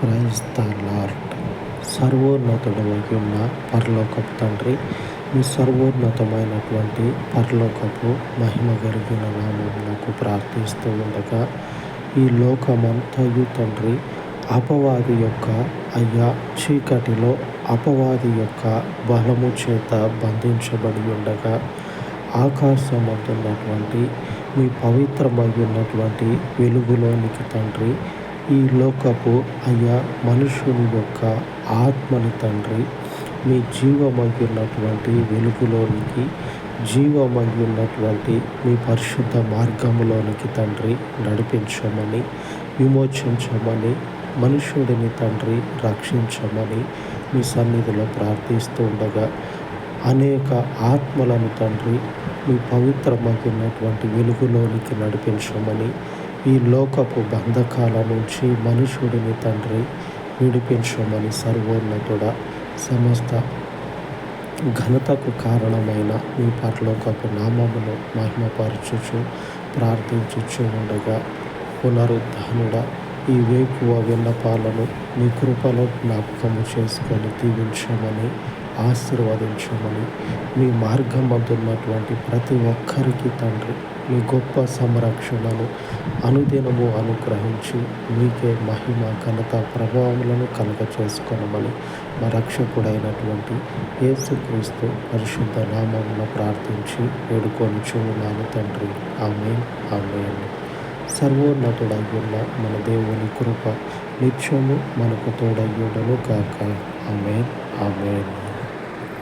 Praise the lord. సర్వోన్నతుడవై ఉన్న పరలోకపు తండ్రి, మీ సర్వోన్నతమైనటువంటి పరలోకపు మహిమ కలిగిన నామమునకు ప్రార్థిస్తూ ఉండగా, ఈ లోకమంతయు తండ్రి అపవాది యొక్క చీకటిలో అపవాది యొక్క బలము చేత బంధించబడి ఉండగా, ఆకాశమందున్నటువంటి మీ పవిత్రమై ఉన్నటువంటి వెలుగులోనికి తండ్రి, ఈ లోకపు మనుషుని యొక్క ఆత్మని తండ్రి, మీ జీవమై ఉన్నటువంటి వెలుగులోనికి, జీవమై ఉన్నటువంటి మీ పరిశుద్ధ మార్గంలోనికి తండ్రి నడిపించమని, విమోచించమని, మనుషుడిని తండ్రి రక్షించమని మీ సన్నిధిలో ప్రార్థిస్తూ ఉండగా, అనేక ఆత్మలను తండ్రి మీ పవిత్రమై ఉన్నటువంటి వెలుగులోనికి నడిపించమని, ఈ లోకపు బంధకాల నుంచి మనుషుడిని తండ్రి విడిపించమని, సర్వోన్నతుడ సమస్త ఘనతకు కారణమైన మీ పరలోకపు నామమును మహిమపరచుచు ప్రార్థించుచు ఉండగా, పునరుద్ధానుడ ఈ వేకువ విన్నపాలను మీ కృపలో జ్ఞాపకము చేసుకొని దీవించమని, ఆశీర్వదించమని, మీ మార్గమందున్నటువంటి ప్రతి ఒక్కరికి తండ్రి మీ గొప్ప సంరక్షణను అనుదినము అనుగ్రహించి, మీకే మహిమ ఘనత ప్రభావములను కలుగచేసుకోనమని మా రక్షకుడైనటువంటి యేసుక్రీస్తు పరిశుద్ధ నామమున ప్రార్థించి వేడుకొనుచున్నాను తండ్రి. ఆమేన్, ఆమేన్. సర్వోన్నతుడై ఉన్న మన దేవుని కృప నిత్యము మనకు తోడయ్యుండును గాక. ఆమేన్, ఆమేన్.